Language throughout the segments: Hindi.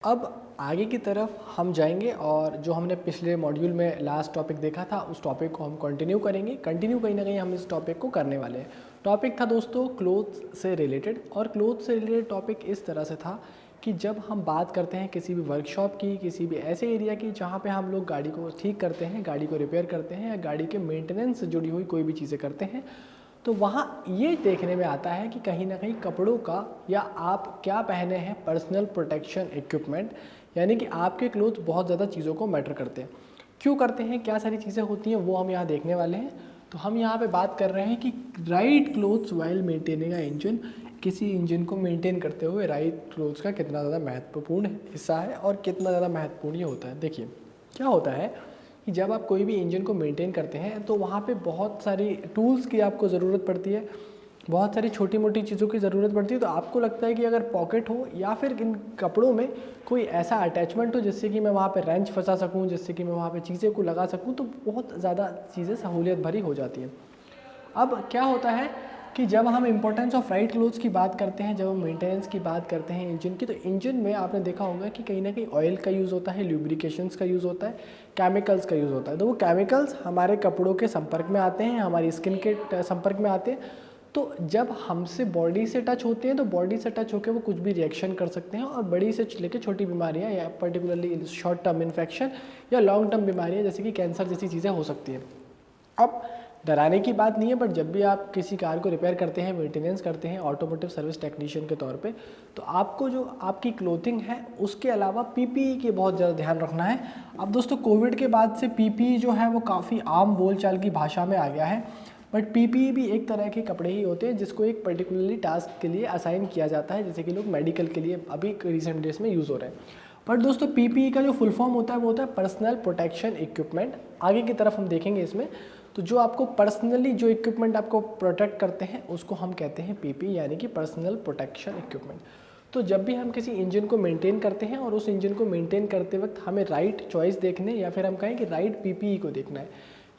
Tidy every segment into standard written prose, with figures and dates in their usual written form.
अब आगे की तरफ हम जाएंगे और जो हमने पिछले मॉड्यूल में लास्ट टॉपिक देखा था उस टॉपिक को हम कंटिन्यू करेंगे। कहीं ना कहीं हम इस टॉपिक को करने वाले हैं। टॉपिक था दोस्तों क्लोथ्स से रिलेटेड, और क्लोथ्स से रिलेटेड टॉपिक इस तरह से था कि जब हम बात करते हैं किसी भी वर्कशॉप की, किसी भी ऐसे एरिया की जहाँ पे हम लोग गाड़ी को ठीक करते हैं, गाड़ी को रिपेयर करते हैं या गाड़ी के मेंटेनेंस से जुड़ी हुई कोई भी चीज़ें करते हैं, तो वहाँ ये देखने में आता है कि कहीं ना कहीं कपड़ों का या आप क्या पहने हैं पर्सनल प्रोटेक्शन इक्विपमेंट, यानी कि आपके क्लोथ बहुत ज़्यादा चीज़ों को मैटर करते हैं। क्यों करते हैं, क्या सारी चीज़ें होती हैं, वो हम यहाँ देखने वाले हैं। तो हम यहाँ पे बात कर रहे हैं कि right clothes while maintaining a engine, किसी इंजन को मेंटेन करते हुए राइट क्लोथ्स का कितना ज़्यादा महत्वपूर्ण हिस्सा है और कितना ज़्यादा महत्वपूर्ण ये होता है। देखिए क्या होता है कि जब आप कोई भी इंजन को मेंटेन करते हैं तो वहाँ पे बहुत सारी टूल्स की आपको ज़रूरत पड़ती है, बहुत सारी छोटी मोटी चीज़ों की ज़रूरत पड़ती है। तो आपको लगता है कि अगर पॉकेट हो या फिर इन कपड़ों में कोई ऐसा अटैचमेंट हो जिससे कि मैं वहाँ पे रेंच फंसा सकूँ, जिससे कि मैं वहाँ पे चीज़ें को लगा सकूँ, तो बहुत ज़्यादा चीज़ें सहूलियत भरी हो जाती हैं। अब क्या होता है कि जब हम इंपॉर्टेंस ऑफ राइट क्लोथ्स की बात करते हैं, जब हम मेंटेनेंस की बात करते हैं इंजन की, तो इंजन में आपने देखा होगा कि कहीं ना कहीं ऑयल का यूज़ होता है, ल्यूब्रिकेशंस का यूज़ होता है, केमिकल्स का यूज़ होता है। तो वो केमिकल्स हमारे कपड़ों के संपर्क में आते हैं, हमारी स्किन के संपर्क में आते हैं। तो जब हमसे बॉडी से टच होते हैं तो बॉडी से टच होकर वो कुछ भी रिएक्शन कर सकते हैं, और बड़ी से लेकर छोटी बीमारियाँ या पर्टिकुलरली शॉर्ट टर्म इन्फेक्शन या लॉन्ग टर्म बीमारियाँ जैसे कि कैंसर जैसी चीज़ें हो सकती हैं। अब डराने की बात नहीं है, बट जब भी आप किसी कार को रिपेयर करते हैं, मेंटेनेंस करते हैं ऑटोमोटिव सर्विस टेक्नीशियन के तौर पे, तो आपको जो आपकी क्लोथिंग है उसके अलावा पीपीई की बहुत ज़्यादा ध्यान रखना है। अब दोस्तों कोविड के बाद से पीपीई जो है वो काफ़ी आम बोलचाल की भाषा में आ गया है, बट पीपीई भी एक तरह के कपड़े ही होते हैं जिसको एक पर्टिकुलरली टास्क के लिए असाइन किया जाता है, जैसे कि लोग मेडिकल के लिए अभी रिसेंट डेज में यूज़ हो रहे हैं। बट दोस्तों पीपीई का जो फुल फॉर्म होता है वो होता है पर्सनल प्रोटेक्शन इक्विपमेंट। आगे की तरफ हम देखेंगे इसमें, तो जो आपको पर्सनली जो इक्विपमेंट आपको प्रोटेक्ट करते हैं उसको हम कहते हैं पीपी, यानी कि पर्सनल प्रोटेक्शन इक्विपमेंट। तो जब भी हम किसी इंजन को मेंटेन करते हैं और उस इंजन को मेंटेन करते वक्त हमें राइट चॉइस देखने, या फिर हम कहें कि राइट पीपीई को देखना है।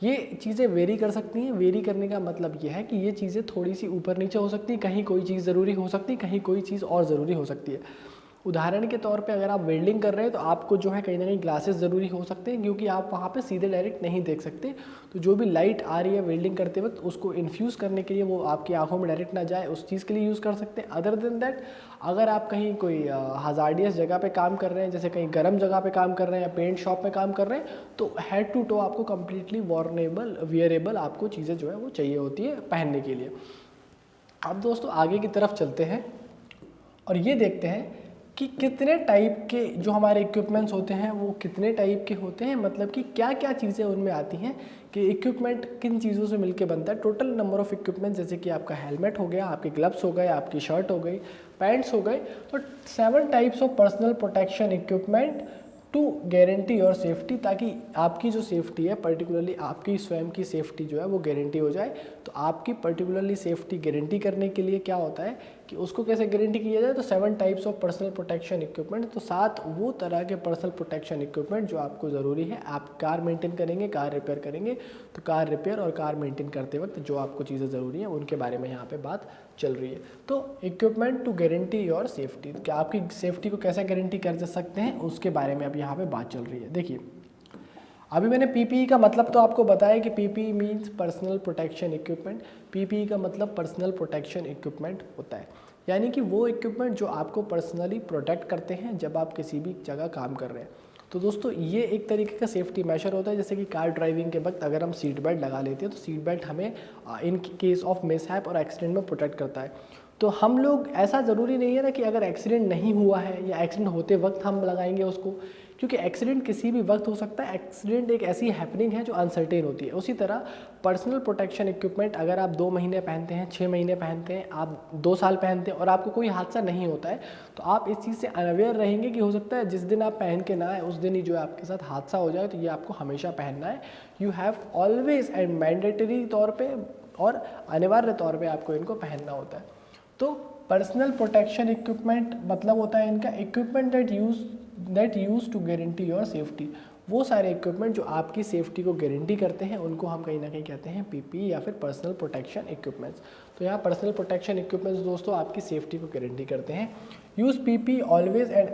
ये चीज़ें वेरी कर सकती हैं। वेरी करने का मतलब ये है कि ये चीज़ें थोड़ी सी ऊपर नीचे हो सकती हैं, कहीं कोई चीज़ ज़रूरी हो सकती है, कहीं कोई चीज़ और ज़रूरी हो सकती है। उदाहरण के तौर पे अगर आप वेल्डिंग कर रहे हैं तो आपको जो है कहीं ना कहीं ग्लासेस ज़रूरी हो सकते हैं, क्योंकि आप वहाँ पे सीधे डायरेक्ट नहीं देख सकते। तो जो भी लाइट आ रही है वेल्डिंग करते वक्त उसको इन्फ्यूज़ करने के लिए, वो आपकी आंखों में डायरेक्ट ना जाए, उस चीज़ के लिए यूज़ कर सकते हैं। अदर देन दैट, अगर आप कहीं कोई हज़ार्डियस जगह पे काम कर रहे हैं, जैसे कहीं गर्म जगह पे काम कर रहे हैं या पेंट शॉप में काम कर रहे हैं, तो हेड टू टो आपको कम्प्लीटली वॉर्नेबल वियरेबल आपको चीज़ें जो है वो चाहिए होती है पहनने के लिए। अब दोस्तों आगे की तरफ चलते हैं और ये देखते हैं कि कितने टाइप के जो हमारे इक्विपमेंट्स होते हैं वो कितने टाइप के होते हैं, मतलब कि क्या क्या चीज़ें उनमें आती हैं, कि इक्विपमेंट किन चीज़ों से मिलके बनता है। टोटल नंबर ऑफ इक्विपमेंट्स, जैसे कि आपका हेलमेट हो गया, आपके ग्लव्स हो गए, आपकी शर्ट हो गई, पैंट्स हो गए। तो 7 types of personal protection equipment to guarantee और सेफ्टी, ताकि आपकी जो सेफ्टी है, पर्टिकुलरली आपकी स्वयं की सेफ्टी जो है वो गारंटी हो जाए। तो आपकी पर्टिकुलरली सेफ्टी गारंटी करने के लिए क्या होता है कि उसको कैसे गारंटी किया जाए, तो 7 types of personal protection equipment. तो 7 वो तरह के पर्सनल प्रोटेक्शन इक्विपमेंट जो आपको ज़रूरी है। आप कार मेंटेन करेंगे, कार रिपेयर करेंगे, तो कार रिपेयर और कार मेंटेन करते वक्त जो आपको चीज़ें ज़रूरी हैं उनके बारे में यहाँ पे बात चल रही है। तो equipment to guarantee your safety, क्या आपकी सेफ्टी को कैसे गारंटी कर सकते हैं उसके बारे में अब यहाँ पे बात चल रही है। देखिए अभी मैंने पीपीई का मतलब तो आपको बताया कि PPE means personal protection equipment. PPE का मतलब पर्सनल प्रोटेक्शन इक्विपमेंट होता है, यानी कि वो इक्विपमेंट जो आपको पर्सनली प्रोटेक्ट करते हैं जब आप किसी भी जगह काम कर रहे हैं। तो दोस्तों ये एक तरीके का सेफ्टी मेजर होता है, जैसे कि कार ड्राइविंग के वक्त अगर हम सीट बेल्ट लगा लेते हैं तो सीट बेल्ट हमें इन केस ऑफ मिसहैप और एक्सीडेंट में प्रोटेक्ट करता है। तो हम लोग, ऐसा ज़रूरी नहीं है ना कि अगर एक्सीडेंट नहीं हुआ है या एक्सीडेंट होते वक्त हम लगाएंगे उसको, क्योंकि एक्सीडेंट किसी भी वक्त हो सकता है। एक्सीडेंट एक ऐसी हैपनिंग है जो अनसर्टेन होती है। उसी तरह पर्सनल प्रोटेक्शन इक्विपमेंट अगर आप 2 महीने पहनते हैं, 6 महीने पहनते हैं, आप 2 साल पहनते हैं और आपको कोई हादसा नहीं होता है, तो आप इस चीज़ से अनअवेयर रहेंगे कि हो सकता है जिस दिन आप पहन के ना आए उस दिन ही जो है आपके साथ हादसा हो जाए। तो ये आपको हमेशा पहनना है। You have always and mandatory तौर पर और अनिवार्य तौर पर आपको इनको पहनना होता है। तो पर्सनल प्रोटेक्शन इक्विपमेंट मतलब होता है इनका equipment that use to guarantee your safety. वो सारे इक्विपमेंट जो आपकी सेफ्टी को गारंटी करते हैं उनको हम कहीं ना कहीं कहते हैं पीपी या फिर पर्सनल प्रोटेक्शन इक्विपमेंट्स। तो यहाँ पर्सनल प्रोटेक्शन इक्विपमेंट्स दोस्तों आपकी सेफ्टी को गारंटी करते हैं। Use PP always and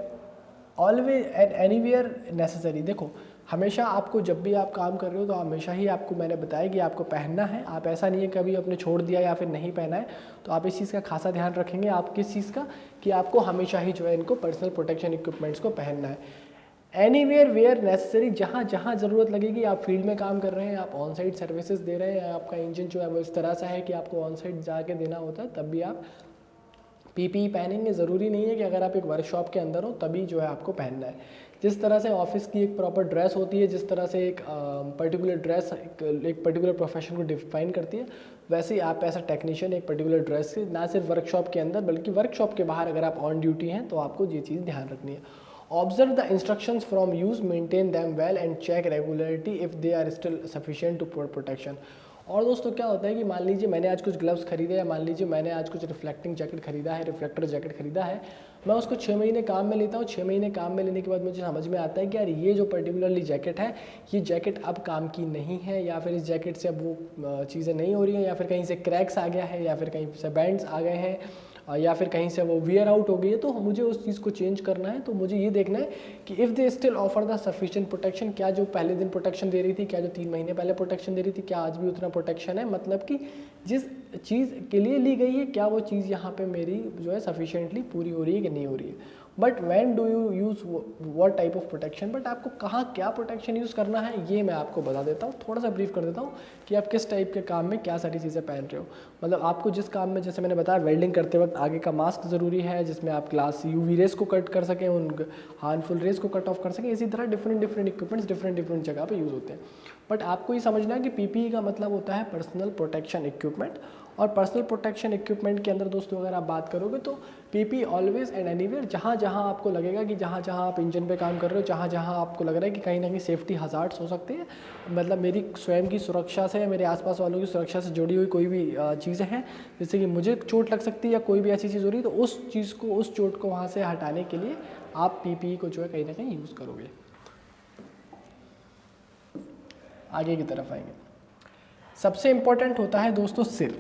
always and anywhere necessary. देखो हमेशा आपको जब भी आप काम कर रहे हो तो हमेशा ही आपको मैंने बताया कि आपको पहनना है। आप ऐसा नहीं है कभी आपने छोड़ दिया या फिर नहीं पहना है, तो आप इस चीज़ का खासा ध्यान रखेंगे। आप किस चीज़ का, कि आपको हमेशा ही जो है इनको पर्सनल प्रोटेक्शन इक्विपमेंट्स को पहनना है। एनीवेयर वेयर नेसेसरी, जहाँ जहाँ ज़रूरत लगेगी। आप फील्ड में काम कर रहे हैं, आप ऑन साइट सर्विसेज दे रहे हैं, आपका इंजन जो है वो इस तरह से है कि आपको ऑन साइट जाके देना होता है, तब भी आप पीपीई पहनेंगे। ज़रूरी नहीं है कि अगर आप एक वर्कशॉप के अंदर हो तभी जो है आपको पहनना है। जिस तरह से ऑफिस की एक प्रॉपर ड्रेस होती है, जिस तरह से एक पर्टिकुलर ड्रेस एक पर्टिकुलर प्रोफेशन को डिफाइन करती है, वैसे ही आप एज अ टेक्नीशियन एक पर्टिकुलर ड्रेस से ना सिर्फ वर्कशॉप के अंदर बल्कि वर्कशॉप के बाहर अगर आप ऑन ड्यूटी हैं तो आपको ये चीज़ ध्यान रखनी है। Observe the instructions from use, maintain them well and check regularity if they are still sufficient to protection. और दोस्तों क्या होता है कि मान लीजिए मैंने आज कुछ ग्लव्स खरीदे या मान लीजिए मैंने आज कुछ रिफ्लेक्टिंग जैकेट खरीदा है, रिफ्लेक्टर जैकेट खरीदा है, मैं उसको 6 महीने काम में लेता हूँ। 6 महीने काम में लेने के बाद मुझे समझ में आता है कि यार ये जो पर्टिकुलरली जैकेट है, ये जैकेट अब काम की नहीं है, या फिर इस जैकेट से अब वो चीज़ें नहीं हो रही हैं, या फिर कहीं से क्रैक्स आ गया है, या फिर कहीं से बैंड्स आ गए हैं, या फिर कहीं से वो वियर आउट हो गई है, तो मुझे उस चीज़ को चेंज करना है। तो मुझे ये देखना है कि if they still offer the sufficient protection, क्या जो पहले दिन प्रोटेक्शन दे रही थी, क्या जो 3 महीने पहले प्रोटेक्शन दे रही थी, क्या आज भी उतना प्रोटेक्शन है। मतलब कि जिस चीज़ के लिए ली गई है, क्या वो चीज़ यहाँ पे मेरी जो है सफिशिएंटली पूरी हो रही है कि नहीं हो रही है। But when do you use what type of protection, but आपको कहाँ क्या प्रोटेक्शन यूज़ करना है ये मैं आपको बता देता हूँ। थोड़ा सा ब्रीफ कर देता हूँ कि आप किस टाइप के काम में क्या सारी चीज़ें पहन रहे हो। मतलब आपको जिस काम में, जैसे मैंने बताया वेल्डिंग करते वक्त आगे का मास्क ज़रूरी है, जिसमें आप ग्लास यूवी रेस को कट कर सकें, उन हार्मफुल रेस को कट ऑफ कर सकें। इसी तरह डिफरेंट इक्विपमेंट्स डिफरेंट जगह पे यूज़ होते हैं। बट आपको ये समझना है कि पीपीई का मतलब होता है पर्सनल प्रोटेक्शन इक्विपमेंट। और पर्सनल प्रोटेक्शन इक्विपमेंट के अंदर दोस्तों अगर आप बात करोगे तो पीपी ऑलवेज एंड एनीवेयर, जहाँ जहाँ आपको लगेगा कि जहाँ जहाँ आप इंजन पे काम कर रहे हो, जहाँ जहाँ आपको लग रहा है कि कहीं ना कहीं सेफ्टी हज़ार्ड्स हो सकते हैं, मतलब मेरी स्वयं की सुरक्षा से या मेरे आसपास वालों की सुरक्षा से जुड़ी हुई कोई भी चीज़ें हैं, जैसे कि मुझे चोट लग सकती है या कोई भी ऐसी चीज़ हो रही है, तो उस चीज़ को, उस चोट को वहाँ से हटाने के लिए आप पीपीई को जो है कहीं ना कहीं यूज़ करोगे। आगे की तरफ आएंगे। सबसे इम्पोर्टेंट होता है दोस्तों सिर।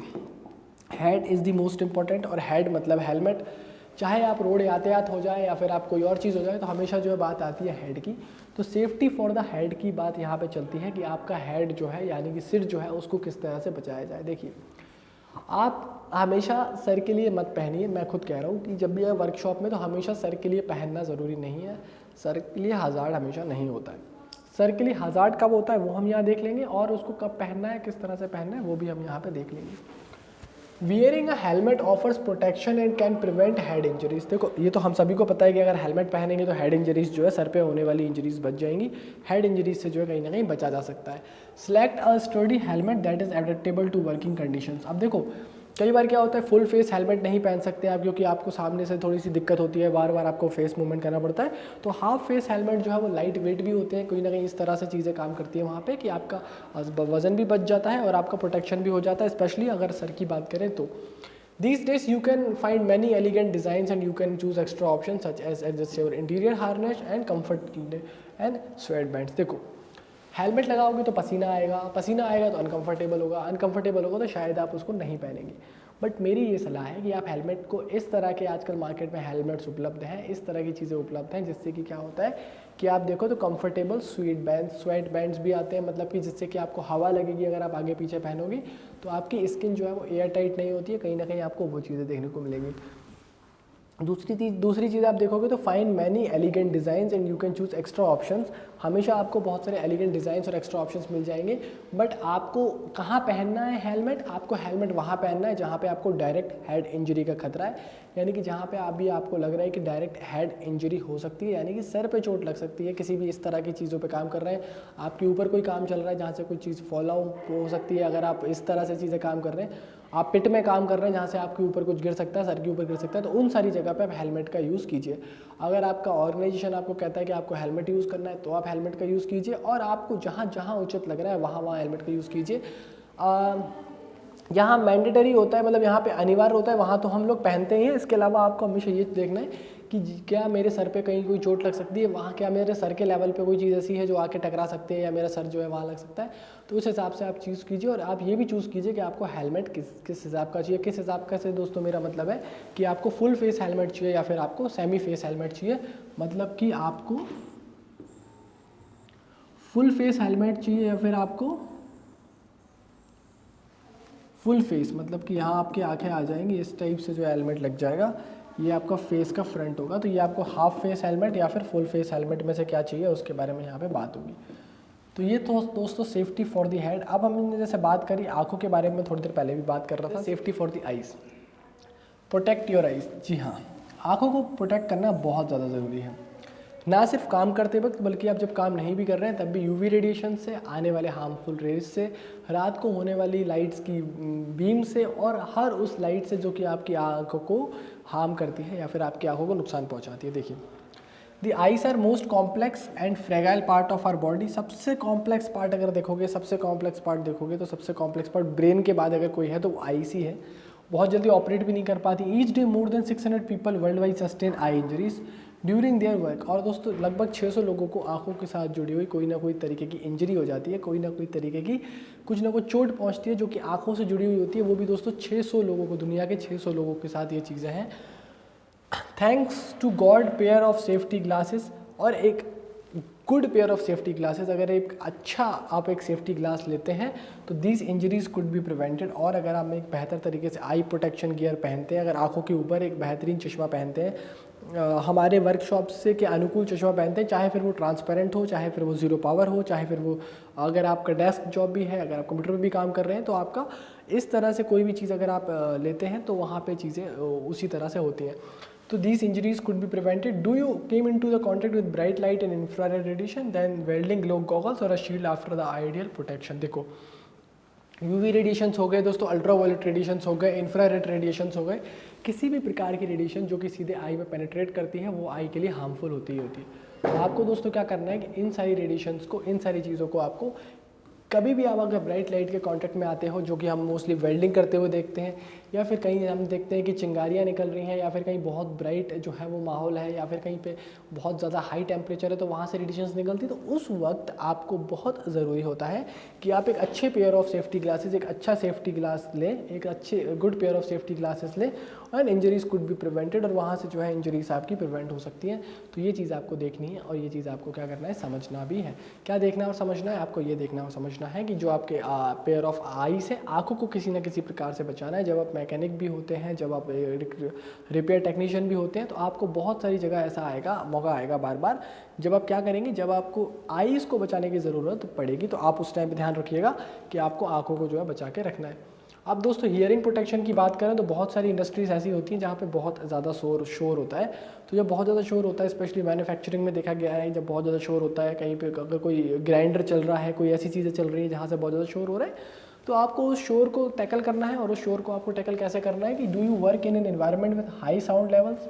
Head is the most important, और हेड मतलब हेलमेट। चाहे आप रोड यातायात हो जाए या फिर आप कोई और चीज़ हो जाए, तो हमेशा जो है बात आती है हेड की। तो सेफ्टी फॉर द हेड की बात यहाँ पे चलती है कि आपका हेड जो है यानी कि सिर जो है उसको किस तरह से बचाया जाए। देखिए आप हमेशा सर के लिए मत पहनिए। मैं खुद कह रहा हूँ कि जब भी आप वर्कशॉप में, तो हमेशा सर के लिए पहनना ज़रूरी नहीं है। सर के लिए हज़ार्ड हमेशा नहीं होता है। सर के लिए हज़ार्ड कब होता है वो हम यहाँ देख लेंगे, और उसको कब पहनना है, किस तरह से पहनना है, वो भी हम यहाँ पे देख लेंगे। Wearing a helmet offers protection and can prevent head injuries. देखो ये तो हम सभी को पता है कि अगर हेलमेट पहनेंगे तो हेड इंजरीज जो है, सर पे होने वाली इंजरीज बच जाएंगी। हेड इंजरीज से जो है कहीं ना कहीं बचा जा सकता है। Select a sturdy helmet that is adaptable to working conditions. अब देखो कई बार क्या होता है, फुल फेस हेलमेट नहीं पहन सकते आप, क्योंकि आपको सामने से थोड़ी सी दिक्कत होती है, बार बार आपको फेस मूवमेंट करना पड़ता है। तो हाफ फेस हेलमेट जो है वो लाइट वेट भी होते हैं, कोई ना कहीं इस तरह से चीज़ें काम करती है वहाँ पे कि आपका वजन भी बच जाता है और आपका प्रोटेक्शन भी हो जाता है, स्पेशली अगर सर की बात करें तो। These days you can find many elegant designs and you can choose extra options such as adjustable interior harness and comfort and sweatbands। देखो हेलमेट लगाओगे तो पसीना आएगा, पसीना आएगा तो अनकंफर्टेबल होगा, अनकंफर्टेबल होगा तो शायद आप उसको नहीं पहनेंगे। बट मेरी ये सलाह है कि आप हेलमेट को, इस तरह के आजकल मार्केट में हेलमेट्स उपलब्ध हैं, इस तरह की चीज़ें उपलब्ध हैं जिससे कि क्या होता है कि आप देखो तो कंफर्टेबल स्वेट बैंड्स भी आते हैं, मतलब कि जिससे कि आपको हवा लगेगी अगर आप आगे पीछे पहनोगे, तो आपकी स्किन जो है वो एयर टाइट नहीं होती है, कहीं ना कहीं आपको वो चीज़ें देखने को मिलेंगी। दूसरी चीज़ आप देखोगे तो find many elegant designs and you can choose extra options. हमेशा आपको बहुत सारे एलिगेंट डिज़ाइंस और एक्स्ट्रा ऑप्शंस मिल जाएंगे। बट आपको कहाँ पहनना है हेलमेट, आपको हेलमेट वहाँ पहनना है जहाँ पे आपको डायरेक्ट हेड इंजरी का खतरा है, यानी कि जहाँ पे अभी आपको लग रहा है कि डायरेक्ट हेड इंजरी हो सकती है, यानी कि सर पे चोट लग सकती है। किसी भी इस तरह की चीज़ों पे काम कर रहे हैं, आपके ऊपर कोई काम चल रहा है जहाँ से कोई चीज़ फॉल आउट हो सकती है, अगर आप इस तरह से चीज़ें काम कर रहे हैं, आप पिट में काम कर रहे हैं जहाँ से आपके ऊपर कुछ गिर सकता है, सर के ऊपर गिर सकता है, तो उन सारी जगह पे आप हेलमेट का यूज़ कीजिए। अगर आपका ऑर्गेनाइजेशन आपको कहता है कि आपको हेलमेट यूज़ करना है तो आप हेलमेट का यूज़ कीजिए, और आपको जहाँ जहाँ उचित लग रहा है वहाँ हेलमेट का यूज़ कीजिए। यहाँ मैंडेटरी होता है, मतलब यहाँ पे अनिवार्य होता है, वहाँ तो हम लोग पहनते ही हैं। इसके अलावा आपको हमेशा ये देखना है कि क्या मेरे सर पे कहीं कोई चोट लग सकती है, वहाँ क्या मेरे सर के लेवल पे कोई चीज़ ऐसी है जो आके टकरा सकती है या मेरा सर जो है वहाँ लग सकता है। तो उस हिसाब से आप चूज़ कीजिए और आप ये भी चूज़ कीजिए कि आपको हेलमेट किस हिसाब का चाहिए। किस हिसाब का से दोस्तों मेरा मतलब है कि आपको फुल फेस हेलमेट चाहिए या फिर आपको सेमी फेस हेलमेट चाहिए। मतलब कि आपको फुल फेस हेलमेट चाहिए या फिर आपको फुल फेस, मतलब कि यहाँ आपकी आंखें आ जाएंगी, इस टाइप से जो हेलमेट लग जाएगा, ये आपका फेस का फ्रंट होगा। तो ये आपको हाफ फेस हेलमेट या फिर फुल फेस हेलमेट में से क्या चाहिए उसके बारे में यहाँ पे बात होगी। तो ये तो दोस्तों सेफ्टी फॉर दी हेड। अब हमने जैसे बात करी आंखों के बारे में, थोड़ी देर पहले भी बात कर रहा था, safety for the eyes, protect your eyes. जी हाँ, आँखों को प्रोटेक्ट करना बहुत ज़्यादा ज़रूरी है, ना सिर्फ काम करते वक्त बल्कि आप जब काम नहीं भी कर रहे हैं तब भी यूवी रेडिएशन से आने वाले हार्मफुल रेज से, रात को होने वाली लाइट्स की बीम से और हर उस लाइट से जो कि आपकी आंखों को हार्म करती है या फिर आपकी आंखों को नुकसान पहुंचाती है। देखिए, the eyes are most complex and fragile part of our body. सबसे कॉम्प्लेक्स पार्ट अगर देखोगे, सबसे कॉम्प्लेक्स पार्ट देखोगे तो सबसे कॉम्प्लेक्स पार्ट ब्रेन के बाद अगर कोई है तो वो आईज ही है। बहुत जल्दी ऑपरेट भी नहीं कर पाती। Each day more than 600 people world wide sustain I injuries during their work. और दोस्तों लगभग 600 लोगों को आंखों के साथ जुड़ी हुई कोई ना कोई तरीके की इंजरी हो जाती है, कोई ना कोई तरीके की कुछ ना कुछ चोट पहुंचती है जो कि आंखों से जुड़ी हुई होती है। वो भी दोस्तों 600 लोगों को, दुनिया के 600 लोगों के साथ ये चीज़ें हैं। Thanks to God pair of safety glasses, और एक good pair of safety glasses, अगर एक अच्छा आप एक सेफ्टी ग्लास लेते हैं तो these injuries could be prevented. और अगर आप एक बेहतर तरीके से आई प्रोटेक्शन गियर पहनते हैं, अगर आंखों के ऊपर एक बेहतरीन चश्मा पहनते हैं, हमारे वर्कशॉप से के अनुकूल चश्मा पहनते हैं, चाहे फिर वो ट्रांसपेरेंट हो, चाहे फिर वो ज़ीरो पावर हो, चाहे फिर वो अगर आपका डेस्क जॉब भी है, अगर आप कंप्यूटर पर भी काम कर रहे हैं तो आपका इस तरह से कोई भी चीज़ अगर आप लेते हैं तो वहाँ पे चीज़ें उसी तरह से होती हैं। तो these injuries could be prevented. Do you came into the contact with bright light and infrared radiation, then welding glow goggles or a shield after the ideal protection। देखो, यूवी रेडिएशंस हो गए दोस्तों, अल्ट्रावायलेट रेडिएशंस हो गए, इंफ्रारेड रेडिएशंस हो गए, किसी भी प्रकार की रेडिएशन जो कि सीधे आई में पेनिट्रेट करती है वो आई के लिए हार्मफुल होती ही होती है। तो आपको दोस्तों क्या करना है कि इन सारी रेडिएशंस को, इन सारी चीज़ों को आपको कभी भी आप अगर ब्राइट लाइट के कांटेक्ट में आते हो, जो कि हम मोस्टली वेल्डिंग करते हुए देखते हैं, या फिर कहीं हम देखते हैं कि चिंगारियाँ निकल रही हैं, या फिर कहीं बहुत ब्राइट जो है वो माहौल है, या फिर कहीं पे बहुत ज़्यादा हाई टेम्परेचर है तो वहाँ से रेडिएशंस निकलती है, तो उस वक्त आपको बहुत ज़रूरी होता है कि आप एक अच्छे पेयर ऑफ सेफ्टी ग्लासेस, एक अच्छा सेफ्टी ग्लास लें, एक अच्छे good pair of safety glasses लें, और इंजरीज कुड बी प्रिवेंटेड, और वहाँ से जो है इंजरीज आपकी प्रिवेंट हो सकती हैं। तो ये चीज़ आपको देखनी है और ये चीज़ आपको क्या करना है, समझना भी है। क्या देखना और समझना है आपको? ये देखना और समझना है कि जो आपके पेयर ऑफ आईज है, आँखों को किसी न किसी प्रकार से बचाना है। जब आप मैकेनिक भी होते हैं, जब आप रिपेयर टेक्नीशियन भी होते हैं, तो आपको बहुत सारी जगह ऐसा आएगा, मौका आएगा बार बार, जब आप क्या करेंगे, जब आपको आईज़ को बचाने की ज़रूरत पड़ेगी, तो आप उस टाइम पर ध्यान रखिएगा कि आपको आँखों को जो है बचा के रखना है। अब दोस्तों हियरिंग प्रोटेक्शन की बात करें तो बहुत सारी इंडस्ट्रीज़ ऐसी होती हैं जहाँ पे बहुत ज़्यादा शोर होता है। तो जब बहुत ज़्यादा शोर होता है, स्पेशली मैन्युफैक्चरिंग में देखा गया है, जब बहुत ज़्यादा शोर होता है, कहीं पे अगर कोई ग्राइंडर चल रहा है, कोई ऐसी चीज़ें चल रही है जहाँ से बहुत ज़्यादा शोर हो रहा है, तो आपको उस शोर को टैकल करना है। और उस शोर को आपको टैकल कैसे करना है कि do you work in an environment with high sound levels,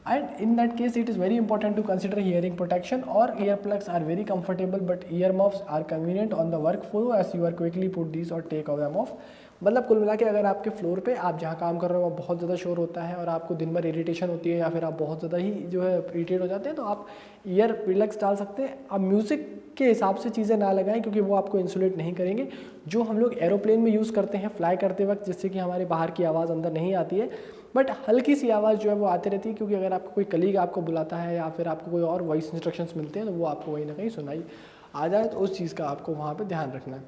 and in that case it is very important to consider hearing protection, or earplugs are very comfortable but earmuffs are convenient on the work floor as you are quickly put these or take them off। मतलब कुल मिला के अगर आपके फ्लोर पे आप जहाँ काम कर रहे हो वहाँ बहुत ज़्यादा शोर होता है और आपको दिन भर इरिटेशन होती है, या फिर आप बहुत ज़्यादा ही जो है इरिटेट हो जाते हैं, तो आप ईयर प्लग्स डाल सकते हैं। आप म्यूज़िक के हिसाब से चीज़ें ना लगाएं क्योंकि वो आपको इंसुलेट नहीं करेंगे। जो हम लोग एरोप्लेन में यूज़ करते हैं फ्लाई करते वक्त, जिससे कि हमारे बाहर की आवाज़ अंदर नहीं आती है, बट हल्की सी आवाज़ जो है वो आती रहती है, क्योंकि अगर आपको कोई कलीग आपको बुलाता है या फिर आपको कोई और वॉइस इंस्ट्रक्शंस मिलते हैं तो वो आपको कहीं ना कहीं सुनाई आ जाए, तो उस चीज़ का आपको वहाँ पे ध्यान रखना है।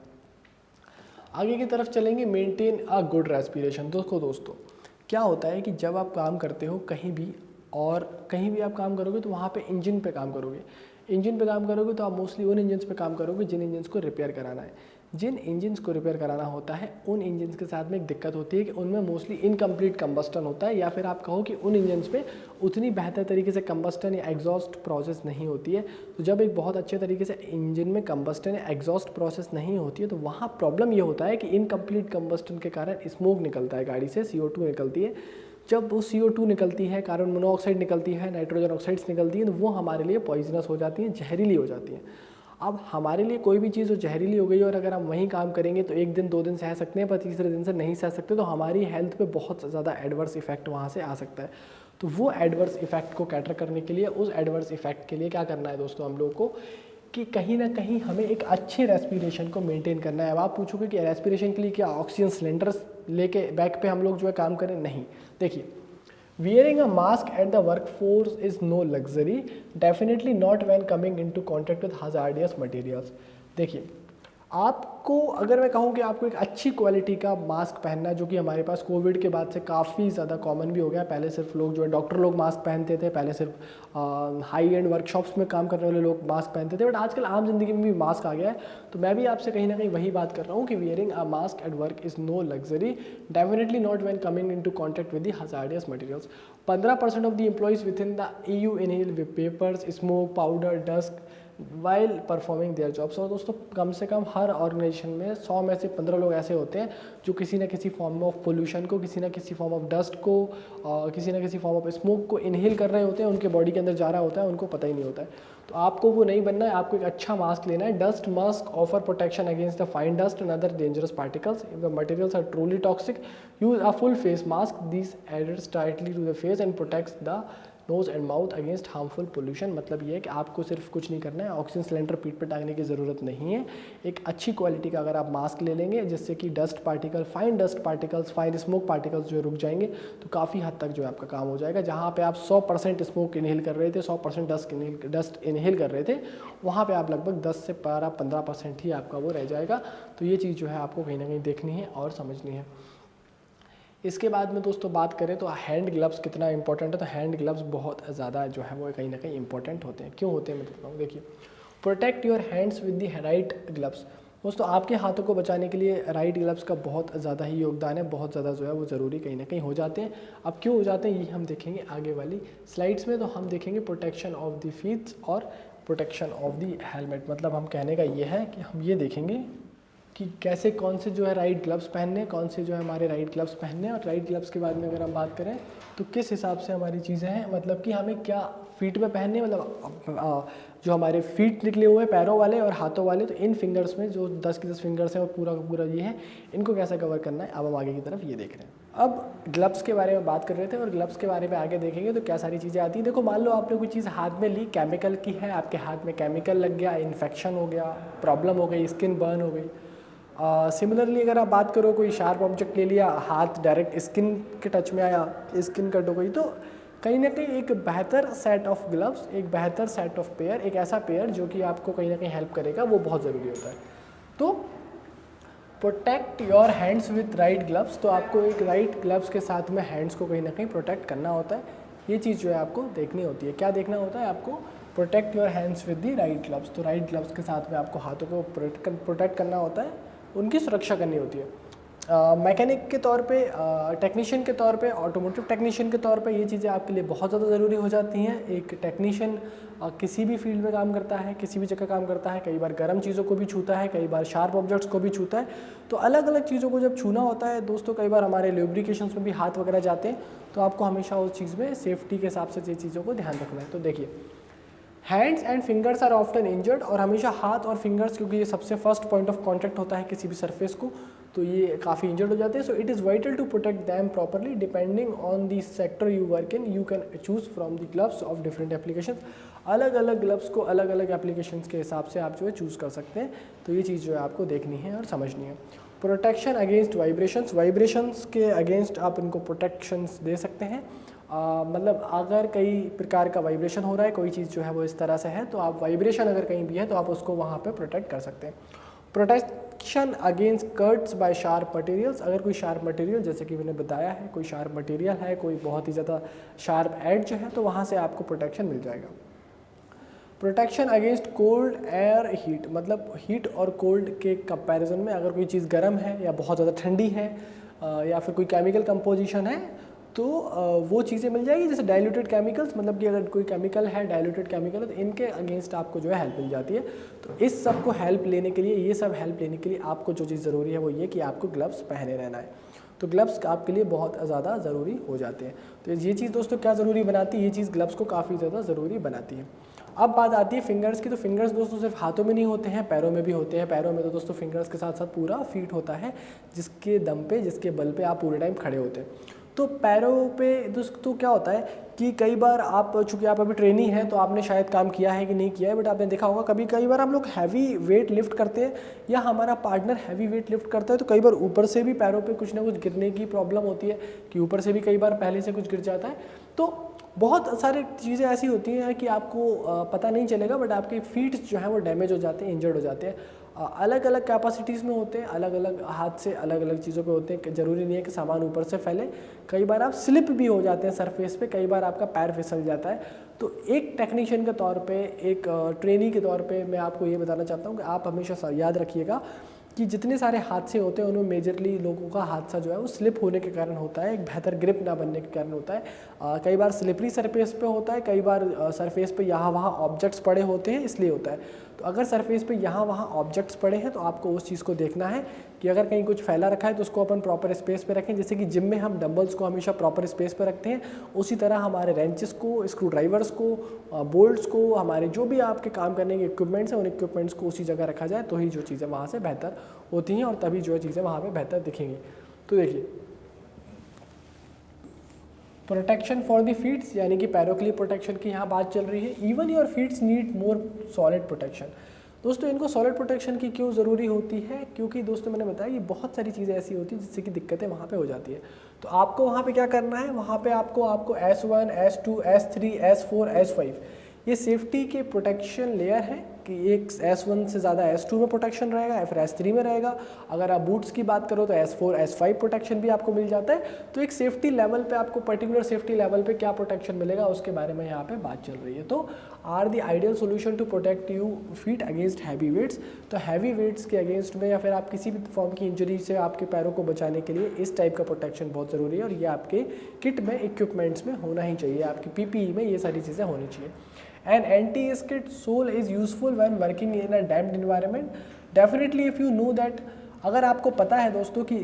आगे की तरफ चलेंगे, मेंटेन अ गुड रेस्पिरेशन। दोस्तों क्या होता है कि जब आप काम करते हो कहीं भी, और कहीं भी आप काम करोगे तो वहाँ पे इंजन पे काम करोगे। इंजन पे काम करोगे तो आप मोस्टली उन इंजन्स पे काम करोगे जिन इंजन्स को रिपेयर कराना है। जिन इंजन्स को रिपेयर कराना होता है उन इंजन्स के साथ में एक दिक्कत होती है कि उनमें मोस्टली इनकम्प्लीट कंबस्टन होता है, या फिर आप कहो कि उन इंजन्स पे उतनी बेहतर तरीके से कंबस्टन या एग्जॉस्ट प्रोसेस नहीं होती है। तो जब एक बहुत अच्छे तरीके से इंजन में कंबस्टन या एग्जॉस्ट प्रोसेस नहीं होती है तो वहाँ प्रॉब्लम ये होता है कि इनकम्प्लीट कंबस्टन के कारण स्मोक निकलता है गाड़ी से, CO2 निकलती है। जब वो CO2 निकलती है, कार्बन मोनोऑक्साइड निकलती है, नाइट्रोजन ऑक्साइड्स निकलती है, तो वो हमारे लिए पॉइजनस हो जाती हैं, जहरीली हो जाती हैं। अब हमारे लिए कोई भी चीज़ जो जहरीली हो गई और अगर हम वहीं काम करेंगे तो एक दिन 2 दिन सह सकते हैं, पर तीसरे दिन से नहीं सह सकते, तो हमारी हेल्थ पे बहुत ज़्यादा एडवर्स इफेक्ट वहाँ से आ सकता है। तो वो एडवर्स इफेक्ट को कैटर करने के लिए, उस एडवर्स इफेक्ट के लिए क्या करना है दोस्तों हम लोग को कि कहीं ना कहीं हमें एक अच्छे रेस्पिरेशन को मेंटेन करना है। अब आप पूछोगे कि रेस्पिरेशन के लिए क्या ऑक्सीजन सिलेंडर्स लेके बैक पे हम लोग जो है काम करें? नहीं। देखिए, wearing a mask at the workforce is no luxury, definitely not when coming into contact with hazardous materials। देखिए, आपको अगर मैं कहूँ कि आपको एक अच्छी क्वालिटी का मास्क पहनना है, जो कि हमारे पास कोविड के बाद से काफ़ी ज़्यादा कॉमन भी हो गया। पहले सिर्फ लोग जो है डॉक्टर लोग मास्क पहनते थे, पहले सिर्फ हाई एंड वर्कशॉप्स में काम करने वाले लोग मास्क पहनते थे, बट आजकल आम जिंदगी में भी मास्क आ गया है। तो मैं भी आपसे कहीं ना कहीं वही बात कर रहा हूँ कि wearing a mask at work is no luxury, definitely not when coming into contact with the hazardous materials. 15% of the employees within the EU inhale with papers, smoke, powder, dust while performing their jobs. और दोस्तों कम से कम हर ऑर्गेनाइजेशन में 100 में से 15 लोग ऐसे होते हैं जो किसी न किसी फॉर्म ऑफ पोल्यूशन को, किसी न किसी फॉर्म ऑफ डस्ट को, किसी न किसी फॉर्म ऑफ स्मोक को इनहेल कर रहे होते हैं, उनके बॉडी के अंदर जा रहा होता है, उनको पता ही नहीं होता है। तो आपको वो नहीं बनना है, आपको एक अच्छा मास्क लेना है। Dust mask offer protection against the fine dust and other dangerous particles. If the materials are truly toxic, use a full face mask. This adheres tightly to the face and protects the nose and mouth against harmful pollution. मतलब ये है कि आपको सिर्फ कुछ नहीं करना है, ऑक्सीजन सिलेंडर पीठ पे टांगने की ज़रूरत नहीं है। एक अच्छी क्वालिटी का अगर आप मास्क ले लेंगे जिससे कि dust particle, fine dust particles, fine smoke particles जो रुक जाएंगे, तो काफ़ी हद तक जो है आपका काम हो जाएगा। जहाँ पे आप 100% स्मोक इनहेल कर रहे थे, 100% डस्ट इनहेल कर रहे थे, वहाँ पर आप लगभग 10 से 15% ही आपका वो रह जाएगा। तो ये चीज़ जो है आपको कहीं ना कहीं देखनी है और समझनी है। इसके बाद में दोस्तों बात करें तो हैंड ग्लव्स कितना इंपॉर्टेंट है। तो हैंड ग्लव्स बहुत ज़्यादा जो है वो कहीं ना कहीं इंपॉर्टेंट होते हैं। क्यों होते हैं मैं बताता हूँ। देखिए, protect your hands with the right gloves. दोस्तों आपके हाथों को बचाने के लिए राइट ग्लव्स का बहुत ज़्यादा ही योगदान है, बहुत ज़्यादा जो है वो ज़रूरी कहीं ना कहीं हो जाते हैं। अब क्यों हो जाते हैं ये हम देखेंगे आगे वाली स्लाइड्स में। तो हम देखेंगे प्रोटेक्शन ऑफ द फीट और प्रोटेक्शन ऑफ द हेलमेट। मतलब हम कहने का ये है कि हम ये देखेंगे कि कैसे कौन से जो है राइट ग्लव्स पहनने, कौन से जो है हमारे राइट ग्लव्स पहनने, और राइट ग्लव्स के बाद में अगर हम बात करें तो किस हिसाब से हमारी चीज़ें हैं, मतलब कि हमें क्या फीट में पहनने, मतलब जो हमारे फीट निकले हुए हैं पैरों वाले और हाथों वाले, तो इन फिंगर्स में जो 10 के 10 फिंगर्स हैं वो पूरा का पूरा ये है, इनको कैसे कवर करना है अब हम आगे की तरफ ये देख रहे हैं। अब ग्लव्स के बारे में बात कर रहे थे और ग्लव्स के बारे में आगे देखेंगे तो क्या सारी चीज़ें आती हैं। देखो, मान लो आपने कोई चीज़ हाथ में ली, केमिकल की है, आपके हाथ में केमिकल लग गया, इन्फेक्शन हो गया, प्रॉब्लम हो गई, स्किन बर्न हो गई। सिमिलरली अगर आप बात करो, कोई शार्प ऑब्जेक्ट ले लिया, हाथ डायरेक्ट स्किन के टच में आया, स्किन कट हो गई, तो कहीं ना कहीं एक बेहतर सेट ऑफ ग्लव्स, एक बेहतर सेट ऑफ पेयर, एक ऐसा पेयर जो कि आपको कहीं ना कहीं हेल्प करेगा, वो बहुत ज़रूरी होता है। तो protect your hands with right gloves. तो आपको एक राइट ग्लव्स के साथ में हैंड्स को कहीं ना कहीं प्रोटेक्ट करना होता है। ये चीज़ जो है आपको देखनी होती है। क्या देखना होता है आपको? Protect your hands with the right gloves. तो राइट ग्लव्स के साथ में आपको हाथों को प्रोटेक्ट करना होता है, उनकी सुरक्षा करनी होती है। मैकेनिक के तौर पे, टेक्नीशियन के तौर पे, ऑटोमोटिव टेक्नीशियन के तौर पे ये चीज़ें आपके लिए बहुत ज़्यादा ज़रूरी हो जाती हैं। एक टेक्नीशियन किसी भी फील्ड में काम करता है, किसी भी जगह काम करता है, कई बार गर्म चीज़ों को भी छूता है, कई बार शार्प ऑब्जेक्ट्स को भी छूता है। तो अलग अलग चीज़ों को जब छूना होता है दोस्तों, कई बार हमारे लुब्रिकेशंस में भी हाथ वगैरह जाते हैं, तो आपको हमेशा उस चीज़ में सेफ्टी के हिसाब से ये चीज़ों को ध्यान रखना है। तो देखिए, hands and fingers are often injured, और हमेशा हाथ और फिंगर्स, क्योंकि ये सबसे फर्स्ट पॉइंट ऑफ कॉन्टैक्ट होता है किसी भी सरफेस को, तो ये काफ़ी इंजर्ड हो जाते हैं। So it is vital to protect them properly. Depending on the sector you work in, you can choose from the gloves of different applications. अलग अलग ग्लव्स को अलग अलग एप्लीकेशंस के हिसाब से आप जो है चूज़ कर सकते हैं। तो ये चीज़ जो है आपको देखनी है और समझनी है। Protection against vibrations. वाइब्रेशंस के अगेंस्ट आप इनको प्रोटेक्शंस दे सकते हैं। मतलब अगर कई प्रकार का वाइब्रेशन हो रहा है, कोई चीज़ जो है वो इस तरह से है, तो आप वाइब्रेशन अगर कहीं भी है तो आप उसको वहाँ पे प्रोटेक्ट कर सकते हैं। Protection against cuts bye sharp materials. अगर कोई शार्प मटेरियल, जैसे कि मैंने बताया है, कोई शार्प मटेरियल है, कोई बहुत ही ज़्यादा शार्प एज है, तो वहाँ से आपको प्रोटेक्शन मिल जाएगा। Protection against cold air heat. मतलब हीट और कोल्ड के कंपैरिजन में अगर कोई चीज़ गर्म है या बहुत ज़्यादा ठंडी है या फिर कोई केमिकल कंपोजिशन है, तो वो चीज़ें मिल जाएगी। जैसे डाइल्यूटेड केमिकल्स, मतलब कि अगर कोई केमिकल है, डाइल्यूटेड केमिकल है, तो इनके अगेंस्ट आपको जो है हेल्प मिल जाती है। तो इस सब को हेल्प लेने के लिए, ये सब हेल्प लेने के लिए आपको जो चीज़ ज़रूरी है वो ये कि आपको ग्लव्स पहने रहना है। तो ग्लव्स आपके लिए बहुत ज़्यादा ज़रूरी हो जाते हैं। तो ये चीज़ दोस्तों क्या ज़रूरी बनाती है? ये चीज़ ग्लव्स को काफ़ी ज़्यादा ज़रूरी बनाती है। अब बात आती है फिंगर्स की। तो फिंगर्स दोस्तों सिर्फ हाथों में नहीं होते हैं, पैरों में भी होते हैं। पैरों में तो दोस्तों फिंगर्स के साथ साथ पूरा फीट होता है, जिसके दम पे, जिसके बल पे आप पूरे टाइम खड़े होते हैं। तो पैरों पे दोस्तों क्या होता है कि कई बार आप, चूँकि आप अभी ट्रेनी हैं तो आपने शायद काम किया है कि नहीं किया है, बट आपने देखा होगा कई बार हम लोग हैवी वेट लिफ्ट करते हैं या हमारा पार्टनर हैवी वेट लिफ्ट करता है, तो कई बार ऊपर से भी पैरों पे कुछ ना कुछ गिरने की प्रॉब्लम होती है कि ऊपर से भी कई बार पहले से कुछ गिर जाता है। तो बहुत सारी चीज़ें ऐसी होती हैं कि आपको पता नहीं चलेगा, बट आपके फीट जो है वो डैमेज हो जाते हैं, इंजर्ड हो जाते हैं। अलग अलग कैपेसिटीज़ में होते हैं, अलग अलग हाथ से अलग अलग चीज़ों पे होते हैं। ज़रूरी नहीं है कि सामान ऊपर से फैले, कई बार आप स्लिप भी हो जाते हैं सरफेस पे, कई बार आपका पैर फिसल जाता है। तो एक टेक्नीशियन के तौर पे, एक ट्रेनी के तौर पे मैं आपको ये बताना चाहता हूँ कि आप हमेशा याद रखिएगा कि जितने सारे हादसे होते हैं उनमें मेजरली लोगों का हादसा जो है वो स्लिप होने के कारण होता है, एक बेहतर ग्रिप ना बनने के कारण होता है। कई बार स्लिपरी सरफेस पे होता है, कई बार सरफेस पे यहाँ वहाँ ऑब्जेक्ट्स पड़े होते हैं, इसलिए होता है। तो अगर सरफेस पे यहाँ वहाँ ऑब्जेक्ट्स पड़े हैं तो आपको उस चीज़ को देखना है कि अगर कहीं कुछ फैला रखा है तो उसको अपन प्रॉपर स्पेस पे रखें। जैसे कि जिम में हम डंबल्स को हमेशा प्रॉपर स्पेस पे रखते हैं, उसी तरह हमारे रेंचेस को, स्क्रू ड्राइवर्स को, बोल्ट्स को, हमारे जो भी आपके काम करने के इक्विपमेंट्स हैं उन इक्विपमेंट्स को उसी जगह रखा जाए, तो ही जो चीज़ें वहाँ से बेहतर होती हैं और तभी जो है चीज़ें वहाँ पे बेहतर दिखेंगी। तो देखिए, प्रोटेक्शन फॉर द फीट्स, यानी कि पैरों के लिए प्रोटेक्शन की यहाँ बात चल रही है। Even your feets need more solid protection. दोस्तों इनको सॉलिड प्रोटेक्शन की क्यों ज़रूरी होती है? क्योंकि दोस्तों मैंने बताया कि बहुत सारी चीज़ें ऐसी होती हैं जिससे कि दिक्कतें वहाँ पे हो जाती है। तो आपको वहाँ पे क्या करना है, वहाँ पे आपको S1, S2, S3, S4, S5 ये सेफ्टी के प्रोटेक्शन लेयर है कि एक S1 से ज़्यादा S2 में प्रोटेक्शन रहेगा या फिर S3 में रहेगा। अगर आप बूट्स की बात करो तो S4, S5 प्रोटेक्शन भी आपको मिल जाता है। तो एक सेफ्टी लेवल पे आपको पर्टिकुलर सेफ्टी लेवल पे क्या प्रोटेक्शन मिलेगा उसके बारे में यहाँ पे बात चल रही है। तो are the ideal solution to protect you feet against heavy weights. तो हैवी वेट्स के अगेंस्ट में या फिर आप किसी भी फॉर्म की इंजरी से आपके पैरों को बचाने के लिए इस टाइप का प्रोटेक्शन बहुत ज़रूरी है, और ये आपके किट में, इक्विपमेंट्स में होना ही चाहिए, आपकी PPE में ये सारी चीज़ें होनी चाहिए। An anti-skid sole is useful when working in a damped environment. Definitely if you know that, अगर आपको पता है दोस्तों कि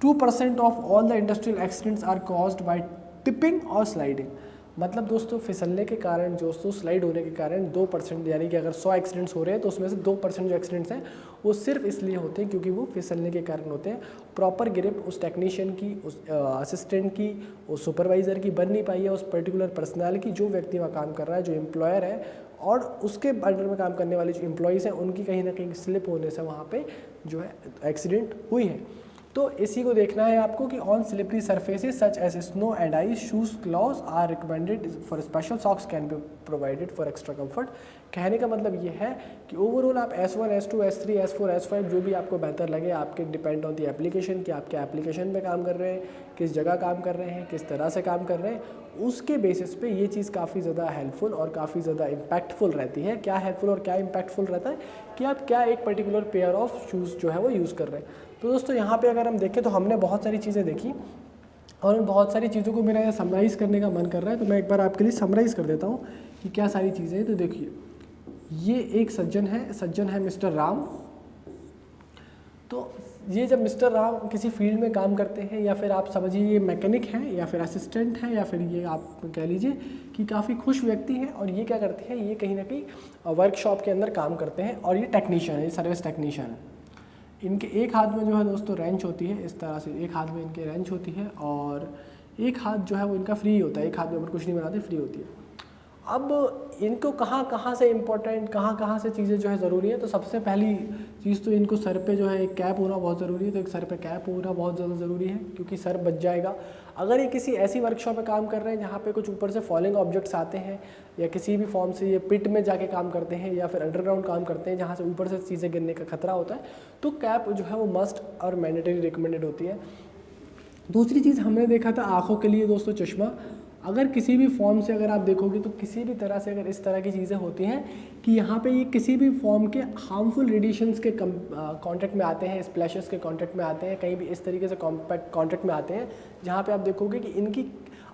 2% of all the industrial accidents are caused by tipping or sliding। मतलब दोस्तों फिसलने के कारण, दोस्तों स्लाइड होने के कारण 2%, यानी कि अगर 100 एक्सीडेंट्स हो रहे हैं तो उसमें से 2% जो एक्सीडेंट्स हैं वो सिर्फ इसलिए होते हैं क्योंकि वो फिसलने के कारण होते हैं। प्रॉपर ग्रिप उस टेक्नीशियन की, उस असिस्टेंट की, उस सुपरवाइज़र की बन नहीं पाई है, उस पर्टिकुलर पर्सनल की, जो व्यक्ति वहाँ काम कर रहा है, जो एम्प्लॉयर है, और उसके अंडर में काम करने वाले जो एम्प्लॉयज़ हैं उनकी कहीं ना कहीं स्लिप होने से वहाँ पे जो है एक्सीडेंट हुई है। तो इसी को देखना है आपको कि on slippery surfaces such as snow and ice, shoes, gloves are recommended for special socks can be provided for extra comfort. कहने का मतलब ये है कि ओवरऑल आप S1, S2, S3, S4, S5 जो भी आपको बेहतर लगे, आपके डिपेंड ऑन दी एप्लीकेशन कि आप क्या एप्लीकेशन में काम कर रहे हैं, किस जगह काम कर रहे हैं, किस तरह से काम कर रहे हैं, उसके बेसिस पे ये चीज़ काफ़ी ज़्यादा हेल्पफुल और काफ़ी ज़्यादा इम्पैक्टफुल रहती है। क्या हेल्पफुल और क्या इम्पैक्टफुल रहता है कि आप क्या एक पर्टिकुलर पेयर ऑफ शूज़ जो है वो यूज़ कर रहे हैं। तो दोस्तों यहाँ पे अगर हम देखें तो हमने बहुत सारी चीज़ें देखी और उन बहुत सारी चीज़ों को मेरा समराइज़ करने का मन कर रहा है, तो मैं एक बार आपके लिए समराइज़ कर देता हूँ कि क्या सारी चीज़ें हैं। तो देखिए, ये एक सज्जन है मिस्टर राम। तो ये जब मिस्टर राम किसी फील्ड में काम करते हैं, या फिर आप समझिए ये मैकेनिक हैं या फिर असिस्टेंट हैं, या फिर ये आप कह लीजिए कि काफ़ी खुश व्यक्ति हैं, और ये क्या करते हैं, ये कहीं ना कहीं वर्कशॉप के अंदर काम करते हैं, और ये टेक्नीशियन है, ये सर्विस टेक्नीशियन है। इनके एक हाथ में जो है दोस्तों रेंच होती है, इस तरह से एक हाथ में इनके रेंच होती है, और एक हाथ जो है वो इनका फ्री होता है, एक हाथ में ऊपर कुछ नहीं बनाते, फ्री होती है। अब इनको कहाँ से इम्पोर्टेंट, कहाँ से चीज़ें जो है ज़रूरी है। तो सबसे पहली चीज़ तो इनको सर पे जो है एक कैप होना बहुत ज़रूरी है। तो एक सर पे कैप होना बहुत ज़्यादा ज़रूरी है, क्योंकि सर बच जाएगा। अगर ये किसी ऐसी वर्कशॉप में काम कर रहे हैं जहाँ पे कुछ ऊपर से फॉलिंग ऑब्जेक्ट्स आते हैं, या किसी भी फॉर्म से ये पिट में जाके काम करते हैं, या फिर अंडरग्राउंड काम करते हैं जहाँ से ऊपर से चीज़ें गिरने का खतरा होता है, तो कैप जो है वो मस्ट और मैंडेटरी रिकमेंडेड होती है। दूसरी चीज़ हमने देखा था आँखों के लिए दोस्तों चश्मा। अगर किसी भी फॉर्म से अगर आप देखोगे तो किसी भी तरह से अगर इस तरह की चीज़ें होती हैं कि यहाँ पे ये किसी भी फॉर्म के हार्मफुल रेडिएशंस के कॉन्टेक्ट में आते हैं, स्प्लैशेस के कॉन्टेक्ट में आते हैं, कहीं भी इस तरीके से कॉन्टेक्ट में आते हैं जहाँ पे आप देखोगे कि इनकी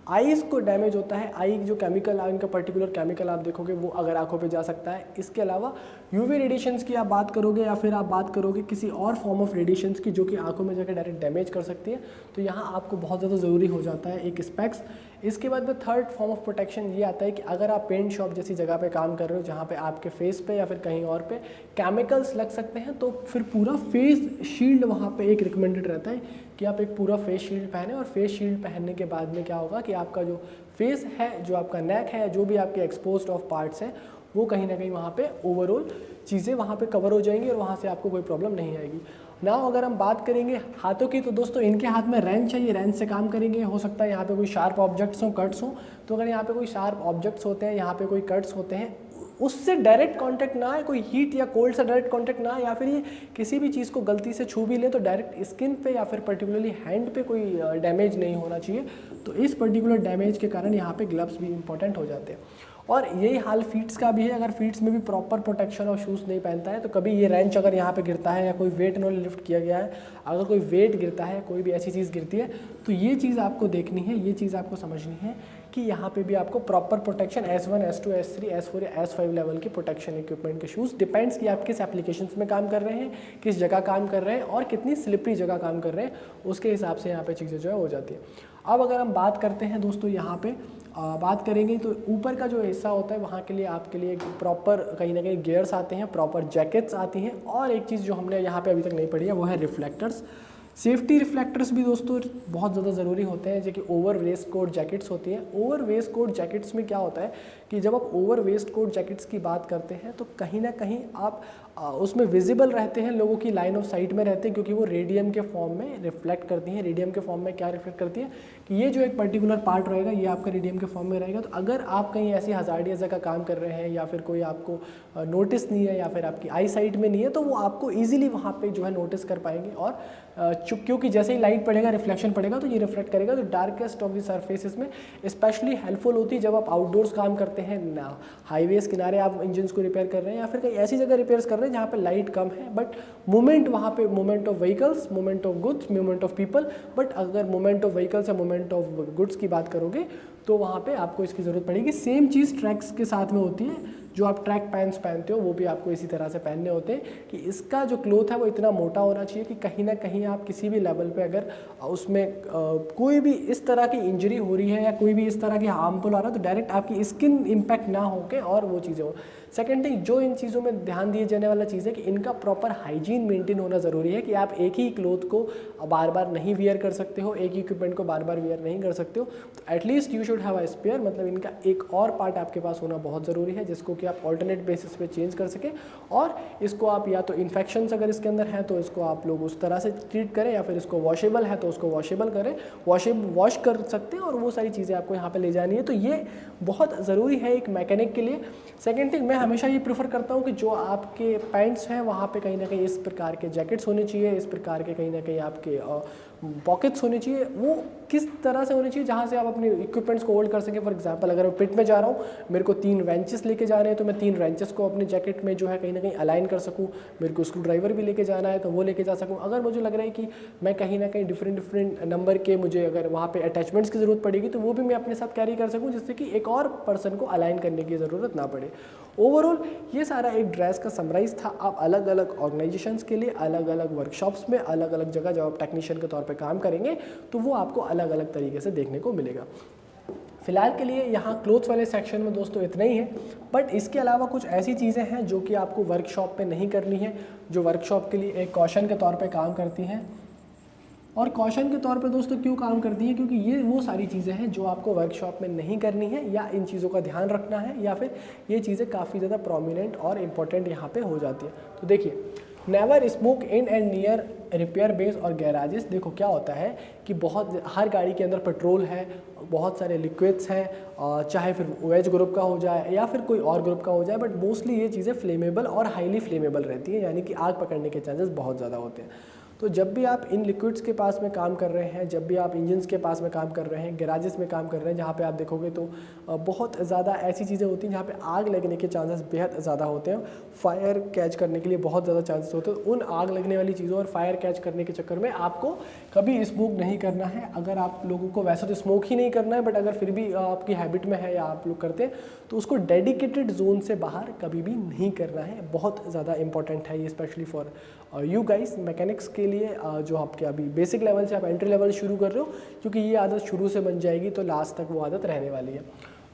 आईज़ को डैमेज होता है। आई जो केमिकल, इनका पर्टिकुलर केमिकल आप देखोगे वो अगर आंखों पे जा सकता है। इसके अलावा यूवी रेडिएशंस की आप बात करोगे, या फिर आप बात करोगे किसी और फॉर्म ऑफ रेडिएशंस की जो कि आंखों में जाकर डायरेक्ट डैमेज कर सकती है, तो यहाँ आपको बहुत ज़्यादा ज़रूरी हो जाता है एक स्पेक्स। इसके बाद में थर्ड फॉर्म ऑफ प्रोटेक्शन ये आता है कि अगर आप पेंट शॉप जैसी जगह पे काम कर रहे हो जहाँ पे आपके फेस पे या फिर कहीं और पे केमिकल्स लग सकते हैं, तो फिर पूरा फेस शील्ड वहाँ पे एक रिकमेंडेड रहता है कि आप एक पूरा फेस शील्ड पहने, और फेस शील्ड पहनने के बाद में क्या होगा कि आपका जो फेस है, जो आपका नेक है, जो भी आपके एक्सपोज्ड ऑफ पार्ट्स हैं, वो कहीं ना कहीं वहाँ पे ओवरऑल चीज़ें वहाँ पे कवर हो जाएंगी और वहाँ से आपको कोई प्रॉब्लम नहीं आएगी। नाउ अगर हम बात करेंगे हाथों की, तो दोस्तों इनके हाथ में रेंच है, ये रेंच से काम करेंगे। हो सकता है यहाँ पे कोई शार्प ऑब्जेक्ट्स हो, कट्स हो, तो अगर यहाँ पे कोई शार्प ऑब्जेक्ट्स होते हैं, यहाँ पे कोई कट्स होते हैं, उससे डायरेक्ट कांटेक्ट ना आए, कोई हीट या कोल्ड से डायरेक्ट कांटेक्ट ना आए, या फिर ये किसी भी चीज़ को गलती से छू भी लें तो डायरेक्ट स्किन पे या फिर पर्टिकुलरली हैंड पे कोई डैमेज नहीं होना चाहिए। तो इस पर्टिकुलर डैमेज के कारण यहाँ पे ग्लव्स भी इंपॉर्टेंट हो जाते हैं। और यही हाल फीट्स का भी है। अगर फीट्स में भी प्रॉपर प्रोटेक्शन और शूज़ नहीं पहनता है तो कभी ये रेंच अगर यहाँ पे गिरता है या कोई वेट इन्होंने लिफ्ट किया गया है, अगर कोई वेट गिरता है, कोई भी ऐसी चीज़ गिरती है, तो ये चीज़ आपको देखनी है, ये चीज़ आपको समझनी है कि यहाँ पे भी आपको proper protection S1, S2, S3, S4 या S5 लेवल की प्रोटेक्शन इक्विपमेंट के शूज़, डिपेंड्स कि आप किस एप्लीकेशंस में काम कर रहे हैं, किस जगह काम कर रहे हैं और कितनी स्लिपरी जगह काम कर रहे हैं, उसके हिसाब से यहाँ पे चीज़ें जो है हो जाती है। अब अगर हम बात करते हैं दोस्तों, यहाँ पे बात करेंगे तो ऊपर का जो हिस्सा होता है वहाँ के लिए आपके लिए प्रॉपर कहीं ना कहीं गियर्स आते हैं, प्रॉपर जैकेट्स आती हैं, और एक चीज़ जो हमने यहाँ पे अभी तक नहीं पढ़ी है वो है रिफ्लेक्टर्स। सेफ्टी रिफ्लेक्टर्स भी दोस्तों बहुत ज़्यादा ज़रूरी होते हैं, जो कि ओवर वेस्ट कोट जैकेट्स होती हैं। ओवर वेस्ट कोट जैकेट्स में क्या होता है कि जब आप ओवर वेस्ट कोट जैकेट्स की बात करते हैं तो कहीं ना कहीं आप उसमें विजिबल रहते हैं, लोगों की लाइन ऑफ साइट में रहते हैं, क्योंकि वो रेडियम के फॉर्म में रिफ्लेक्ट करती हैं। रेडियम के फॉर्म में क्या रिफ्लेक्ट करती है कि ये जो एक पर्टिकुलर पार्ट रहेगा ये आपका रेडियम के फॉर्म में रहेगा। तो अगर आप कहीं ऐसी हज़ार्डियस जगह काम कर रहे हैं या फिर कोई आपको नोटिस नहीं है या फिर आपकी आई साइट में नहीं है, तो वो आपको ईजिली वहाँ पर जो है नोटिस कर पाएंगे। और क्योंकि जैसे ही लाइट पड़ेगा, रिफ्लेक्शन पड़ेगा, तो ये रिफ्लेक्ट करेगा। तो डार्केस्ट ऑफ द सरफेसेस में स्पेशली हेल्पफुल होती है जब आप आउटडोर्स काम करते हैं ना, हाईवेज किनारे आप इंजन्स को रिपेयर कर रहे हैं या फिर कहीं ऐसी जगह रिपेयर्स कर रहे हैं जहाँ पे लाइट कम है, बट मूवमेंट वहाँ पे, movement of vehicles, movement of goods, movement of people, but अगर मूवमेंट ऑफ व्हीकल्स या मूवमेंट ऑफ गुड्स की बात करोगे तो वहाँ पे आपको इसकी ज़रूरत पड़ेगी। सेम चीज़ ट्रैक्स के साथ में होती है, जो आप ट्रैक पैंट्स पहनते हो वो भी आपको इसी तरह से पहनने होते हैं कि इसका जो क्लोथ है वो इतना मोटा होना चाहिए कि कहीं ना कहीं आप किसी भी लेवल पे अगर उसमें कोई भी इस तरह की इंजरी हो रही है या कोई भी इस तरह की हार्मफुल आ रहा है तो डायरेक्ट आपकी स्किन इम्पैक्ट ना होके और वो चीज़ें हो। सेकेंड थिंग जो इन चीज़ों में ध्यान दिए जाने वाला चीज़ है कि इनका प्रॉपर हाइजीन मेंटेन होना ज़रूरी है कि आप एक ही क्लोथ को बार बार नहीं वियर कर सकते हो, एक ही इक्विपमेंट को बार बार वियर नहीं कर सकते हो। तो at least you should have a spare, मतलब इनका एक और पार्ट आपके पास होना बहुत ज़रूरी है जिसको कि आप ऑल्टरनेट बेसिस पे चेंज कर सकें। और इसको आप या तो इन्फेक्शंस अगर इसके अंदर हैं तो इसको आप लोग उस तरह से ट्रीट करें, या फिर इसको वॉशेबल है तो उसको वॉशेबल करें, वॉश कर सकते हैं, और वो सारी चीज़ें आपको यहाँ पे ले जानी है। तो ये बहुत ज़रूरी है एक मैकेनिक के लिए। सेकेंड थिंग, मैं हमेशा ये प्रेफर करता हूँ कि जो आपके पैंट्स हैं वहाँ पे कहीं ना कहीं इस प्रकार के जैकेट्स होने चाहिए, इस प्रकार के कहीं ना कहीं आपके पॉकेट्स होने चाहिए। वो किस तरह से होने चाहिए जहाँ से आप अपने इक्विपमेंट्स को होल्ड कर सकें। फॉर एग्जांपल अगर मैं पिट में जा रहा हूँ, मेरे को 3 रेंचेस लेके जाने हैं तो मैं 3 रेंचेस को अपने जैकेट में जो है कहीं ना कहीं अलाइन कर सकूँ। मेरे को स्क्रू ड्राइवर भी लेके जाना है तो वो लेके जा सकूँ। अगर मुझे लग रहा है कि मैं कहीं ना कहीं डिफरेंट नंबर के मुझे अगर वहाँ पे अटैचमेंट्स की ज़रूरत पड़ेगी तो वो भी मैं अपने साथ कैरी कर सकूँ, जिससे कि एक और पर्सन को अलाइन करने की ज़रूरत ना पड़े। ओवरऑल ये सारा एक ड्रेस का समराइज़ था। आप अलग अलग ऑर्गेनाइजेशंस के लिए अलग अलग वर्कशॉप्स में अलग अलग जगह जब आप टेक्नीशियन के तौर पे काम करेंगे तो वो आपको अलग अलग तरीके से देखने को मिलेगा। फ़िलहाल के लिए यहाँ क्लोथ्स वाले सेक्शन में दोस्तों इतना ही है, बट इसके अलावा कुछ ऐसी चीज़ें हैं जो कि आपको वर्कशॉप पे नहीं करनी है, जो वर्कशॉप के लिए एक कॉशन के तौर पे काम करती हैं। और कॉशन के तौर पे दोस्तों क्यों काम करती हैं, क्योंकि ये वो सारी चीज़ें हैं जो आपको वर्कशॉप में नहीं करनी है, या इन चीज़ों का ध्यान रखना है, या फिर ये चीज़ें काफ़ी ज़्यादा प्रोमिनेंट और इम्पॉर्टेंट यहाँ पे हो जाती है। तो देखिए, never smoke in and near repair base और गैराजेस। देखो क्या होता है कि बहुत हर गाड़ी के अंदर पेट्रोल है, बहुत सारे लिक्विड्स हैं, चाहे फिर OH ग्रुप का हो जाए या फिर कोई और ग्रुप का हो जाए, बट मोस्टली ये चीज़ें फ्लेमेबल और हाईली फ्लेमेबल रहती हैं, यानी कि आग पकड़ने के चांसेस बहुत ज़्यादा होते हैं। तो जब भी आप इन लिक्विड्स के पास में काम कर रहे हैं, जब भी आप इंजन्स के पास में काम कर रहे हैं, गैराजेस में काम कर रहे हैं, जहाँ पे आप देखोगे तो बहुत ज़्यादा ऐसी चीज़ें होती हैं जहाँ पे आग लगने के चांसेस बेहद ज़्यादा होते हैं, फायर कैच करने के लिए बहुत ज़्यादा चांसेस होते हैं। उन आग लगने वाली चीज़ों और फायर कैच करने के चक्कर में आपको कभी स्मोक नहीं करना है। अगर आप लोगों को वैसे तो स्मोक ही नहीं करना है, बट अगर फिर भी आपकी हैबिट में है या आप लोग करते हैं तो उसको डेडिकेटेड जोन से बाहर कभी भी नहीं करना है। बहुत ज़्यादा इंपॉर्टेंट है ये, specially for you guys mechanics के लिए, जो आपके अभी बेसिक लेवल से आप एंट्री लेवल शुरू कर रहे हो, क्योंकि ये आदत शुरू से बन जाएगी तो लास्ट तक वो आदत रहने वाली है।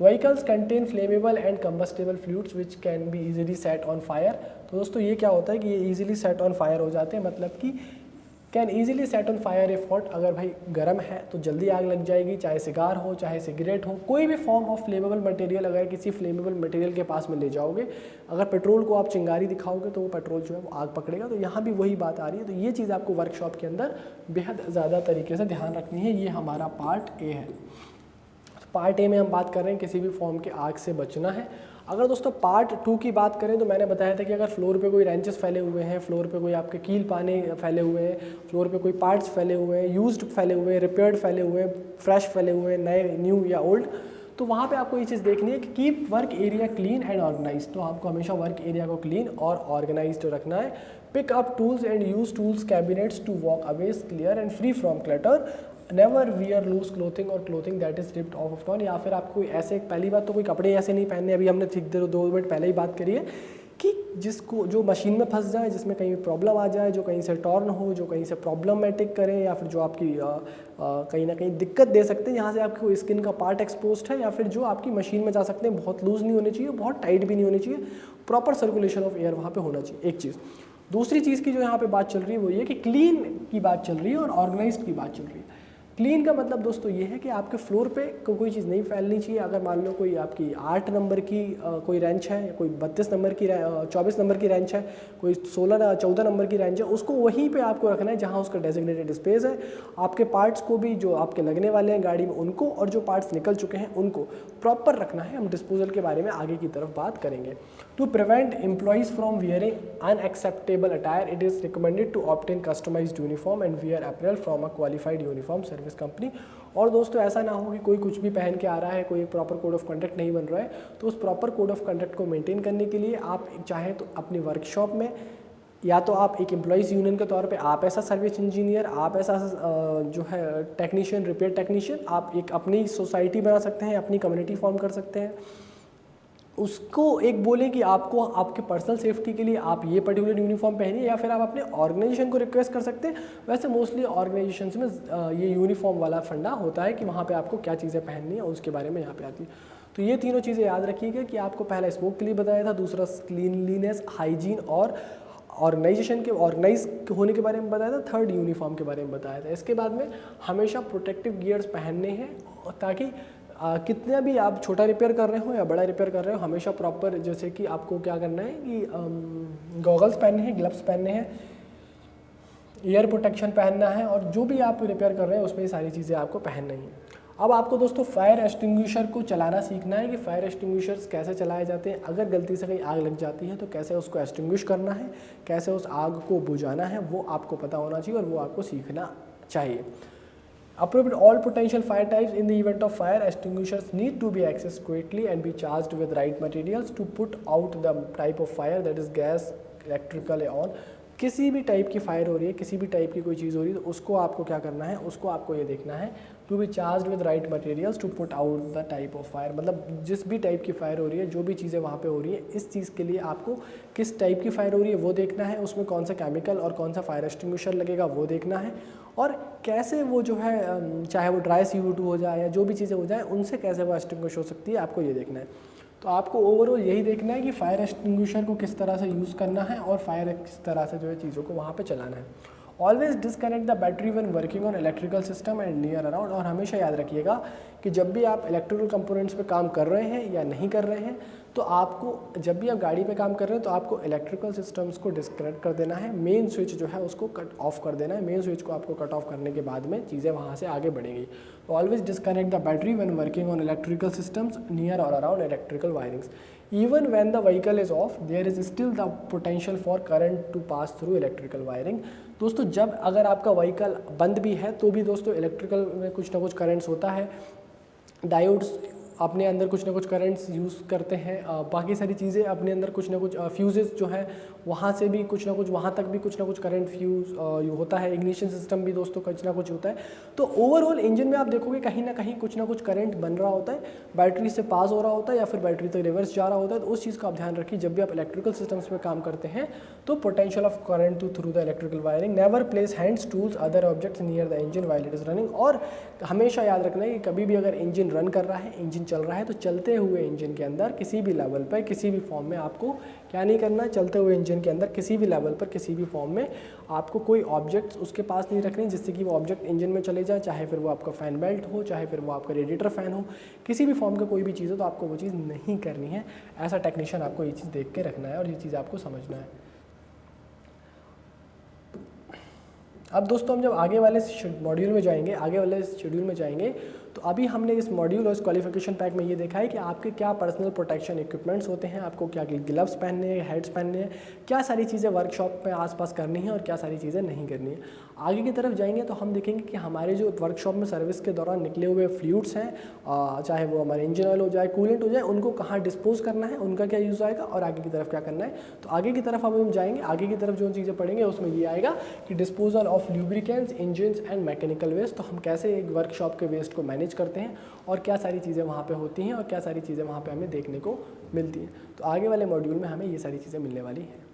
Vehicles contain flammable and combustible fluids which can be easily set on fire. तो दोस्तों ये क्या होता है कि ये इजीली सेट ऑन फायर हो जाते हैं, मतलब कि can easily set on fire if hot, अगर भाई गर्म है तो जल्दी आग लग जाएगी, चाहे सिगार हो चाहे सिगरेट हो, कोई भी फॉर्म ऑफ फ्लेमेबल मटेरियल अगर किसी फ्लेमेबल मटेरियल के पास में ले जाओगे, अगर पेट्रोल को आप चिंगारी दिखाओगे तो वो पेट्रोल जो है वो आग पकड़ेगा। तो यहाँ भी वही बात आ रही है। तो ये चीज़ आपको वर्कशॉप के अंदर बेहद ज़्यादा तरीके से ध्यान रखनी है। ये हमारा पार्ट ए है। पार्ट ए में हम बात कर रहे हैं किसी भी फॉर्म के आग से बचना है। अगर दोस्तों पार्ट 2 की बात करें तो मैंने बताया था कि अगर फ्लोर पे कोई रेंचेस फैले हुए हैं, फ्लोर पे कोई आपके कील पाने फैले हुए हैं, फ्लोर पे कोई पार्ट्स फैले हुए हैं, यूज्ड फैले हुए हैं, रिपेयर्ड फैले हुए हैं, फ्रेश फैले हुए हैं, नए न्यू या ओल्ड, तो वहाँ पे आपको ये चीज़ देखनी है कि keep work area clean and organise. तो आपको हमेशा वर्क एरिया को क्लीन और ऑर्गेनाइज रखना है। Pick up tools and use tools cabinets to walk away clear and free from clutter. Never wear loose clothing or clothing that is ripped off torn. या फिर आपको ऐसे, पहली बात तो कोई कपड़े ऐसे नहीं पहनने, अभी हमने ठीक 2 मिनट पहले ही बात करी है कि जिसको जो मशीन में फंस जाए, जिसमें कहीं प्रॉब्लम आ जाए, जो कहीं से टॉर्न हो, जो कहीं से प्रॉब्लमेटिक करे, या फिर जो आपकी कहीं ना कहीं दिक्कत दे सकते हैं, यहाँ से आपकी कोई स्किन का पार्ट एक्सपोज्ड है, या फिर जो आपकी मशीन में जा सकते हैं, बहुत लूज नहीं होनी चाहिए, बहुत टाइट भी नहीं होनी चाहिए, प्रॉपर सर्कुलेशन ऑफ एयर वहाँ पे होना चाहिए, एक चीज़। दूसरी चीज़ की जो यहाँ पे बात चल रही है वो ये कि क्लीन की बात चल रही है और ऑर्गेनाइज्ड की बात चल रही है। क्लीन का मतलब दोस्तों ये है कि आपके फ्लोर पे कोई चीज़ नहीं फैलनी चाहिए। अगर मान लो कोई आपकी 8 नंबर की कोई रेंच है, कोई 32 नंबर की 24 नंबर की रेंच है, कोई 14 नंबर की रेंच है, उसको वहीं पे आपको रखना है जहाँ उसका डेजिग्नेटेड स्पेस है। आपके पार्ट्स को भी जो आपके लगने वाले हैं गाड़ी में उनको, और जो पार्ट्स निकल चुके हैं उनको प्रॉपर रखना है। हम डिस्पोजल के बारे में आगे की तरफ बात करेंगे। To prevent employees from wearing unacceptable attire, it is recommended to obtain customised uniform and wear apparel from a qualified uniform service company. और दोस्तों ऐसा ना हो कि कोई कुछ भी पहन के आ रहा है, कोई प्रॉपर कोड ऑफ कंडक्ट नहीं बन रहा है, तो उस प्रॉपर कोड ऑफ कंडक्ट को मेंटेन करने के लिए आप चाहे तो अपनी वर्कशॉप में, या तो आप एक एम्प्लॉइज़ यूनियन के तौर पे आप ऐसा सर्विस इंजीनियर, आप ऐसा जो है टेक्नीशियन, रिपेयर टेक्नीशियन, आप एक अपनी सोसाइटी बना सकते हैं, अपनी कम्युनिटी फॉर्म कर सकते हैं। उसको एक बोलें कि आपको आपके पर्सनल सेफ्टी के लिए आप ये पर्टिकुलर यूनिफॉर्म पहनिए, या फिर आप अपने ऑर्गेनाइजेशन को रिक्वेस्ट कर सकते हैं। वैसे मोस्टली ऑर्गेनाइजेशंस में ये यूनिफॉर्म वाला फंडा होता है कि वहाँ पे आपको क्या चीज़ें पहननी है, उसके बारे में यहाँ पे आती है। तो ये तीनों चीज़ें याद रखिएगा कि आपको पहला स्मोक के लिए बताया था, दूसरा क्लीनलीनेस, हाइजीन और ऑर्गेनाइजेशन के ऑर्गेनाइज होने के बारे में बताया था, थर्ड यूनिफॉर्म के बारे में बताया था। इसके बाद में हमेशा प्रोटेक्टिव गियर्स पहनने हैं, ताकि कितना भी आप छोटा रिपेयर कर रहे हो या बड़ा रिपेयर कर रहे हो, हमेशा प्रॉपर, जैसे कि आपको क्या करना है कि गॉगल्स पहनने हैं, ग्लव्स पहनने हैं, ईयर प्रोटेक्शन पहनना है, और जो भी आप रिपेयर कर रहे हैं उसमें ये सारी चीज़ें आपको पहननी है। अब आपको दोस्तों फायर एक्सटिंग्विशर को चलाना सीखना है कि फायर एक्सटिंग्विशर्स कैसे चलाए जाते हैं। अगर गलती से कहीं आग लग जाती है तो कैसे उसको एक्सटिंग्विश करना है, कैसे उस आग को बुझाना है, वो आपको पता होना चाहिए और वो आपको सीखना चाहिए। Appropriate all potential fire types in the event of fire, extinguishers need to be accessed quickly and be charged with right materials to put out the type of fire, that is gas, electrical on। किसी भी टाइप की फायर हो रही है, किसी भी टाइप की कोई चीज़ हो रही है, तो उसको आपको क्या करना है, उसको आपको ये देखना है to be charge with right materials to put out the type of fire. मतलब जिस भी टाइप की फायर हो रही है, जो भी चीज़ें वहाँ पे हो रही है, इस चीज़ के लिए आपको किस टाइप की फायर हो रही है वो देखना है, उसमें कौन सा केमिकल और कौन सा फायर एक्सटिंग्विशर लगेगा वो देखना है, और कैसे वो जो है, चाहे वो ड्राई CO2 हो जाए या जो भी चीज़ें हो जाए, उनसे कैसे वो एक्सटिंग्विश हो सकती है, आपको ये देखना है। तो आपको ओवरऑल यही देखना है कि फायर एक्सटिंग्विशर को किस तरह से यूज़ करना है और फायर किस तरह से जो है चीज़ों को वहाँ पे चलाना है। Always disconnect the battery when working on electrical system and near around. और हमेशा याद रखिएगा कि जब भी आप इलेक्ट्रिकल कंपोनेंट्स पे काम कर रहे हैं या नहीं कर रहे हैं, तो आपको जब भी आप गाड़ी पे काम कर रहे हैं तो आपको इलेक्ट्रिकल सिस्टम्स को डिस्कनेक्ट कर देना है, मेन स्विच जो है उसको कट ऑफ कर देना है। मेन स्विच को आपको कट ऑफ करने के बाद में चीज़ें वहाँ से आगे बढ़ेंगी। तो always disconnect the battery when working on electrical systems near or around electrical wirings. Even when the vehicle is off, there is still the potential for current to pass through electrical wiring। दोस्तों जब अगर आपका व्हीकल बंद भी है तो भी दोस्तों इलेक्ट्रिकल में कुछ ना कुछ करंट्स होता है, डायोड्स अपने अंदर कुछ ना कुछ करंट्स यूज़ करते हैं, बाकी सारी चीज़ें अपने अंदर कुछ ना कुछ फ्यूजेस जो है वहाँ से भी कुछ ना कुछ, वहाँ तक भी कुछ ना कुछ करंट फ्यूज़ होता है। इग्निशन सिस्टम भी दोस्तों कुछ ना कुछ होता है। तो ओवरऑल इंजन में आप देखोगे कहीं ना कहीं कुछ ना कुछ करंट बन रहा होता है, बैटरी से पास हो रहा होता है या फिर बैटरी तक रिवर्स जा रहा होता है। तो उस चीज़ का आप ध्यान रखिए जब भी आप इलेक्ट्रिकल सिस्टम्स में काम करते हैं तो potential of current through the electrical wiring. Never place hands, tools, other objects near the engine while it is running. और हमेशा याद रखना है कि कभी भी अगर इंजन रन कर रहा है, इंजन चल रहा है, तो चलते हुए इंजन के अंदर किसी भी लेवल पर किसी भी फॉर्म में आपको क्या नहीं करना है, चलते हुए इंजन के अंदर किसी भी लेवल पर किसी भी फॉर्म में आपको कोई ऑब्जेक्ट्स उसके पास नहीं रखने जिससे कि वो ऑब्जेक्ट इंजन में चले जाए, चाहे फिर वो आपका फ़ैन बेल्ट हो, चाहे फिर वो आपका रेडिएटर फ़ैन हो, किसी भी फॉर्म का कोई भी चीज़ हो, तो आपको वो चीज़ नहीं करनी है। ऐसा टेक्नीशियन आपको ये चीज़ देख के रखना है और ये चीज़ आपको समझना है। अब दोस्तों हम जब आगे वाले मॉड्यूल में जाएंगे, आगे वाले शेड्यूल में जाएंगे, तो अभी हमने इस मॉड्यूल और इस क्वालिफिकेशन पैक में ये देखा है कि आपके क्या पर्सनल प्रोटेक्शन इक्विपमेंट्स होते हैं, आपको क्या ग्लव्स पहनने हैं, हेड्स पहनने हैं, क्या सारी चीज़ें वर्कशॉप में आसपास करनी है और क्या सारी चीज़ें नहीं करनी है। आगे की तरफ जाएंगे तो हम देखेंगे कि हमारे जो वर्कशॉप में सर्विस के दौरान निकले हुए फ्लूइड्स हैं, चाहे वो हमारे इंजन ऑयल हो जाए, कूलेंट हो जाए, उनको कहाँ डिस्पोज करना है, उनका क्या यूज़ आएगा और आगे की तरफ क्या करना है। तो आगे की तरफ हम जाएंगे, आगे की तरफ जो चीज़ें पढ़ेंगे उसमें ये आएगा कि disposal of lubricants, engines and mechanical waste, तो हम कैसे एक वर्कशॉप के वेस्ट को मैनेज करते हैं और क्या सारी चीज़ें वहाँ पे होती हैं और क्या सारी चीज़ें वहाँ पे हमें देखने को मिलती हैं। तो आगे वाले मॉड्यूल में हमें ये सारी चीज़ें मिलने वाली हैं।